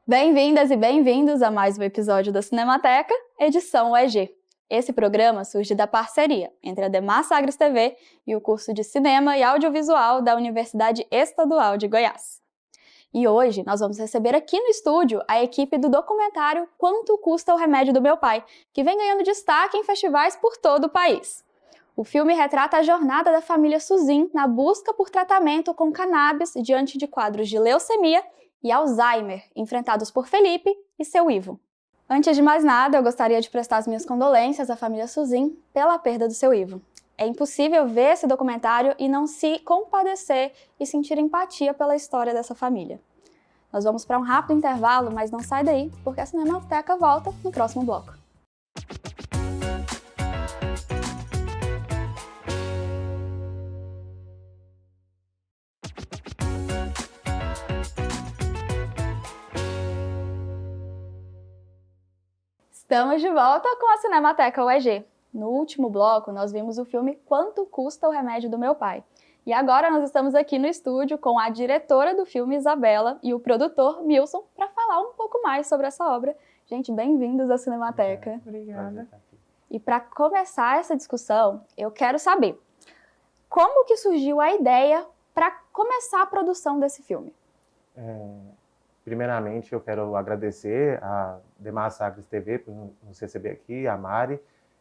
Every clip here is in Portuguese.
Bem-vindas e bem-vindos a mais um episódio da Cinemateca, edição UEG. Esse programa surge da parceria entre a Demar Sagres TV e o curso de Cinema e Audiovisual da Universidade Estadual de Goiás. E hoje nós vamos receber aqui no estúdio a equipe do documentário Quanto Custa o Remédio do Meu Pai, que vem ganhando destaque em festivais por todo o país. O filme retrata a jornada da família Suzin na busca por tratamento com cannabis diante de quadros de leucemia e Alzheimer, enfrentados por Felipe e seu Ivo. Antes de mais nada, eu gostaria de prestar as minhas condolências à família Suzin pela perda do seu Ivo. É impossível ver esse documentário e não se compadecer e sentir empatia pela história dessa família. Nós vamos para um rápido intervalo, mas não sai daí, porque a Cinemateca volta no próximo bloco. Estamos de volta com a Cinemateca UEG. No último bloco, nós vimos o filme Quanto Custa o Remédio do Meu Pai. E agora nós estamos aqui no estúdio com a diretora do filme, Isabela, e o produtor, Milson, para falar um pouco mais sobre essa obra. Gente, bem-vindos à Cinemateca. Obrigada. E para começar essa discussão, eu quero saber como que surgiu a ideia para começar a produção desse filme? Primeiramente, eu quero agradecer a Demar Sagres TV por nos receber aqui, a Mari.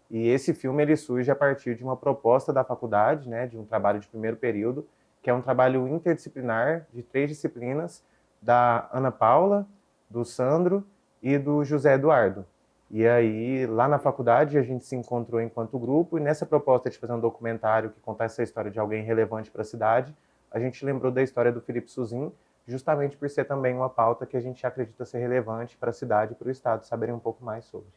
E esse filme ele surge a partir de uma proposta da faculdade, né, de um trabalho de primeiro período, que é um trabalho interdisciplinar de 3 disciplinas, da Ana Paula, do Sandro e do José Eduardo. E aí, lá na faculdade, a gente se encontrou enquanto grupo, e nessa proposta de fazer um documentário que contasse a história de alguém relevante para a cidade, a gente lembrou da história do Felipe Suzin, justamente por ser também uma pauta que a gente acredita ser relevante para a cidade e para o estado saberem um pouco mais sobre.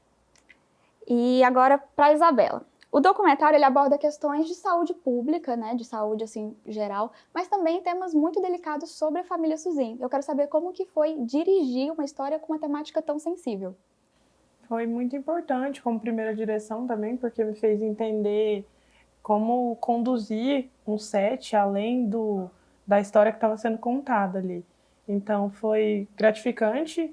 E agora para a Isabela. O documentário ele aborda questões de saúde pública, né, de saúde assim geral, mas também temas muito delicados sobre a família Suzin. Eu quero saber como que foi dirigir uma história com uma temática tão sensível. Foi muito importante como primeira direção também, porque me fez entender como conduzir um set além da história que estava sendo contada ali. Então foi gratificante,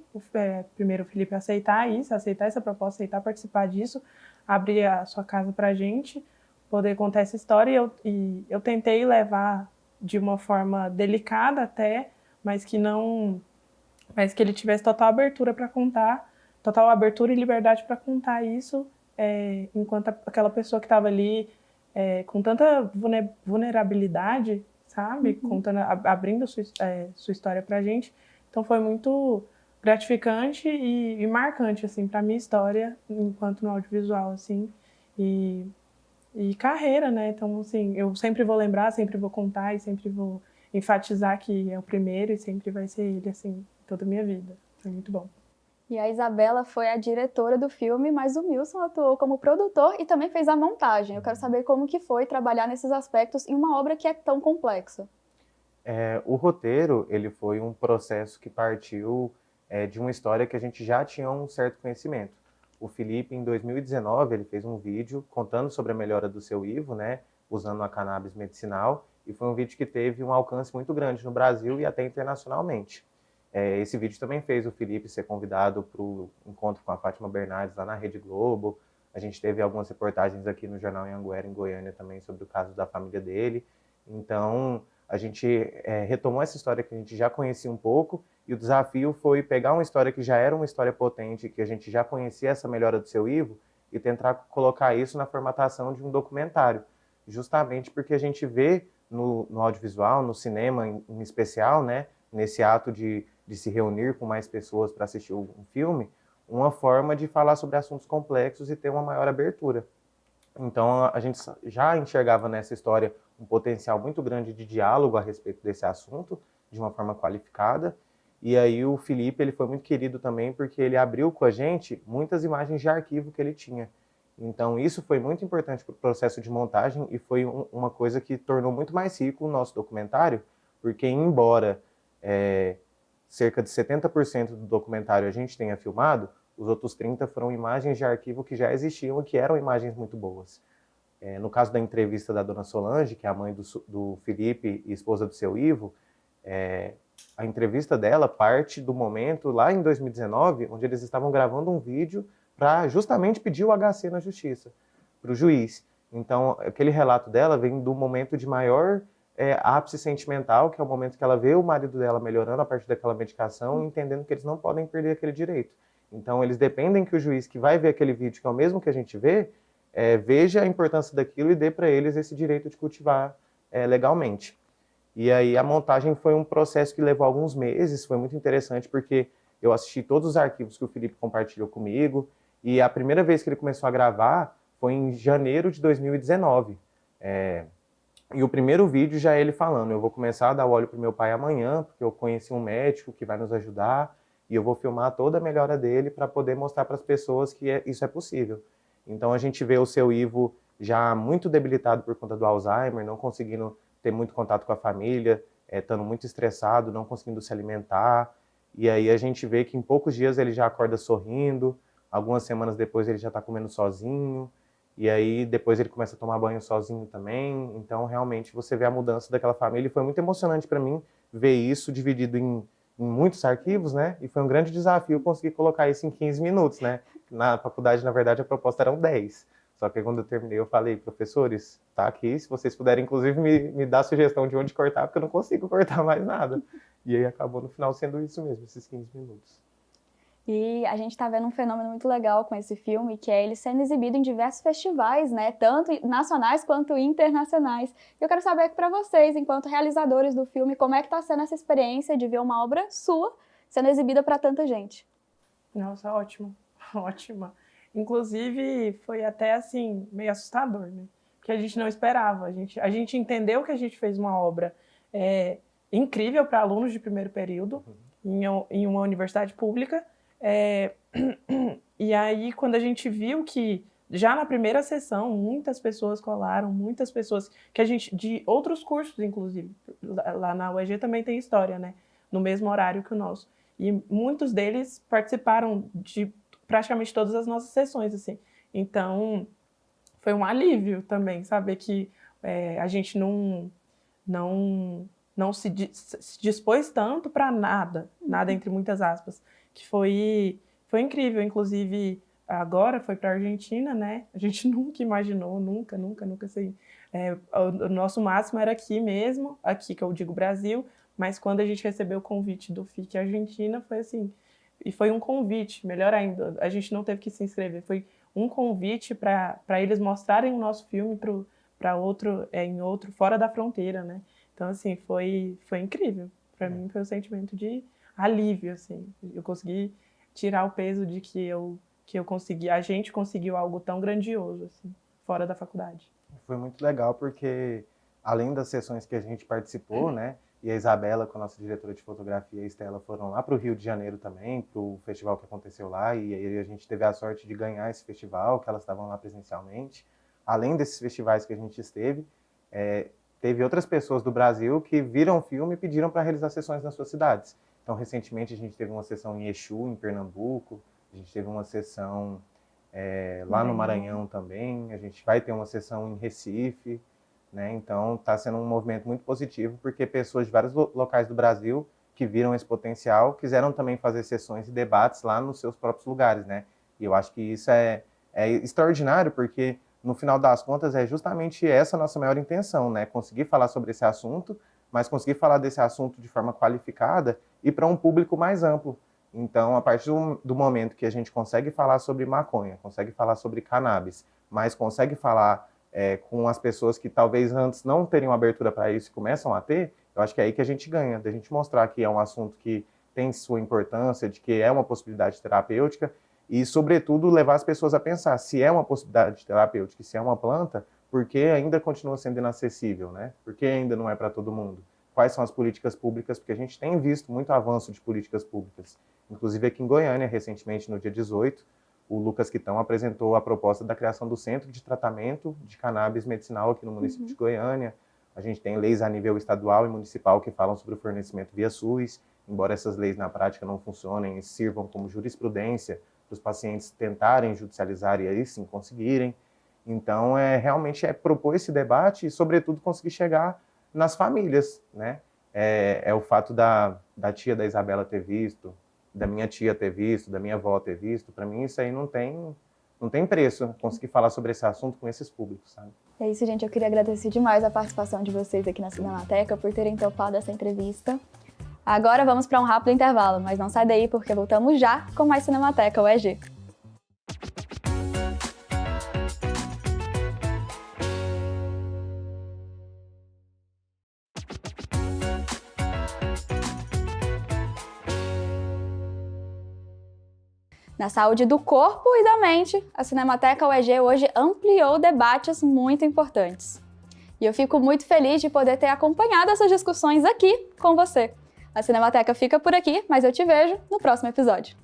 primeiro o Felipe aceitar essa proposta, aceitar participar disso, abrir a sua casa para a gente, poder contar essa história. E eu tentei levar de uma forma delicada até, mas que ele tivesse total abertura para contar, total abertura e liberdade para contar isso, enquanto aquela pessoa que estava ali com tanta vulnerabilidade, sabe? Contando, abrindo sua história pra gente. Então foi muito gratificante e marcante, assim, pra minha história, enquanto no audiovisual, assim, e carreira, né? Então, assim, eu sempre vou lembrar, sempre vou contar e sempre vou enfatizar que é o primeiro e sempre vai ser ele, assim, toda a minha vida. Foi muito bom. E a Isabela foi a diretora do filme, mas o Milson atuou como produtor e também fez a montagem. Eu quero saber como que foi trabalhar nesses aspectos em uma obra que é tão complexa. O roteiro ele foi um processo que partiu de uma história que a gente já tinha um certo conhecimento. O Felipe, em 2019, ele fez um vídeo contando sobre a melhora do seu Ivo, né, usando a cannabis medicinal, e foi um vídeo que teve um alcance muito grande no Brasil e até internacionalmente. Esse vídeo também fez o Felipe ser convidado para o encontro com a Fátima Bernardes lá na Rede Globo. A gente teve algumas reportagens aqui no Jornal Anhanguera, em Goiânia, também sobre o caso da família dele. Então, a gente retomou essa história que a gente já conhecia um pouco, e o desafio foi pegar uma história que já era uma história potente, que a gente já conhecia essa melhora do seu Ivo, e tentar colocar isso na formatação de um documentário. Justamente porque a gente vê no audiovisual, no cinema em especial, né, nesse ato de se reunir com mais pessoas para assistir um filme, uma forma de falar sobre assuntos complexos e ter uma maior abertura. Então, a gente já enxergava nessa história um potencial muito grande de diálogo a respeito desse assunto, de uma forma qualificada. E aí o Felipe ele foi muito querido também porque ele abriu com a gente muitas imagens de arquivo que ele tinha. Então, isso foi muito importante para o processo de montagem e foi uma coisa que tornou muito mais rico o nosso documentário, porque embora cerca de 70% do documentário a gente tenha filmado, os outros 30% foram imagens de arquivo que já existiam e que eram imagens muito boas. No caso da entrevista da dona Solange, que é a mãe do Felipe e esposa do seu Ivo, a entrevista dela parte do momento, lá em 2019, onde eles estavam gravando um vídeo para justamente pedir o HC na justiça, para o juiz. Então, aquele relato dela vem do momento de maior ápice sentimental, que é o momento que ela vê o marido dela melhorando a partir daquela medicação e entendendo que eles não podem perder aquele direito. Então, eles dependem que o juiz que vai ver aquele vídeo, que é o mesmo que a gente vê, veja a importância daquilo e dê para eles esse direito de cultivar legalmente. E aí a montagem foi um processo que levou alguns meses, foi muito interessante porque eu assisti todos os arquivos que o Felipe compartilhou comigo, e a primeira vez que ele começou a gravar foi em janeiro de 2019. E o primeiro vídeo já é ele falando, eu vou começar a dar o óleo para o meu pai amanhã, porque eu conheci um médico que vai nos ajudar, e eu vou filmar toda a melhora dele para poder mostrar para as pessoas que isso é possível. Então a gente vê o seu Ivo já muito debilitado por conta do Alzheimer, não conseguindo ter muito contato com a família, estando muito estressado, não conseguindo se alimentar. E aí a gente vê que em poucos dias ele já acorda sorrindo, algumas semanas depois ele já está comendo sozinho, e aí depois ele começa a tomar banho sozinho também. Então realmente você vê a mudança daquela família, e foi muito emocionante para mim ver isso dividido em muitos arquivos, né? E foi um grande desafio conseguir colocar isso em 15 minutos, né? Na faculdade, na verdade, a proposta eram 10. Só que quando eu terminei, eu falei, professores, tá aqui, se vocês puderem, inclusive, me dar sugestão de onde cortar, porque eu não consigo cortar mais nada. E aí acabou no final sendo isso mesmo, esses 15 minutos. E a gente está vendo um fenômeno muito legal com esse filme, que é ele sendo exibido em diversos festivais, né? Tanto nacionais quanto internacionais. Eu quero saber para vocês, enquanto realizadores do filme, como é que está sendo essa experiência de ver uma obra sua sendo exibida para tanta gente? Nossa, ótimo, ótima. Inclusive, foi até assim, meio assustador, né? Porque a gente não esperava. A gente entendeu que a gente fez uma obra incrível para alunos de primeiro período, em uma universidade pública. E aí, quando a gente viu que, já na primeira sessão, muitas pessoas colaram, muitas pessoas que a gente, de outros cursos, inclusive, lá na UEG também tem história, né? No mesmo horário que o nosso. E muitos deles participaram de praticamente todas as nossas sessões, assim. Então, foi um alívio também saber que a gente não se dispôs tanto para nada entre muitas aspas, que foi incrível. Inclusive, agora foi para a Argentina, né? A gente nunca imaginou, nunca, assim. O nosso máximo era aqui mesmo, aqui que eu digo Brasil, mas quando a gente recebeu o convite do FIC Argentina, foi assim. E foi um convite, melhor ainda, a gente não teve que se inscrever, foi um convite para eles mostrarem o nosso filme para outro, fora da fronteira, né? Então, assim, foi incrível. Para mim, foi um sentimento de alívio, assim. Eu consegui tirar o peso de que eu consegui, a gente conseguiu algo tão grandioso, assim, fora da faculdade. Foi muito legal porque, além das sessões que a gente participou, né? E a Isabela, com a nossa diretora de fotografia, e a Estela, foram lá para o Rio de Janeiro também, para o festival que aconteceu lá, e aí a gente teve a sorte de ganhar esse festival, que elas estavam lá presencialmente. Além desses festivais que a gente esteve, teve outras pessoas do Brasil que viram o filme e pediram para realizar sessões nas suas cidades. Então, recentemente, a gente teve uma sessão em Exu, em Pernambuco, a gente teve uma sessão lá no Maranhão também, a gente vai ter uma sessão em Recife, né? Então, está sendo um movimento muito positivo, porque pessoas de vários locais do Brasil que viram esse potencial quiseram também fazer sessões e debates lá nos seus próprios lugares, né? E eu acho que isso é extraordinário, porque no final das contas é justamente essa a nossa maior intenção, né? Conseguir falar sobre esse assunto, mas conseguir falar desse assunto de forma qualificada e para um público mais amplo. Então, a partir do momento que a gente consegue falar sobre maconha, consegue falar sobre cannabis, mas consegue falar com as pessoas que talvez antes não teriam abertura para isso e começam a ter, eu acho que é aí que a gente ganha, da gente mostrar que é um assunto que tem sua importância, de que é uma possibilidade terapêutica e, sobretudo, levar as pessoas a pensar se é uma possibilidade terapêutica, se é uma planta, por que ainda continua sendo inacessível, né? Por que ainda não é para todo mundo? Quais são as políticas públicas? Porque a gente tem visto muito avanço de políticas públicas. Inclusive aqui em Goiânia, recentemente, no dia 18, o Lucas Quitão apresentou a proposta da criação do Centro de Tratamento de Cannabis Medicinal aqui no município de Goiânia. A gente tem leis a nível estadual e municipal que falam sobre o fornecimento via SUS, embora essas leis na prática não funcionem e sirvam como jurisprudência para os pacientes tentarem judicializar e aí sim conseguirem. Então, realmente propor esse debate e, sobretudo, conseguir chegar nas famílias, né? é o fato da tia da Isabela ter visto, da minha tia ter visto, da minha avó ter visto. Para mim isso aí não tem preço, conseguir falar sobre esse assunto com esses públicos, sabe? É isso, gente. Eu queria agradecer demais a participação de vocês aqui na Cinemateca, por terem topado essa entrevista. Agora vamos para um rápido intervalo, mas não sai daí porque voltamos já com mais Cinemateca UEG. Na saúde do corpo e da mente, a Cinemateca UEG hoje ampliou debates muito importantes. E eu fico muito feliz de poder ter acompanhado essas discussões aqui com você. A Cinemateca fica por aqui, mas eu te vejo no próximo episódio.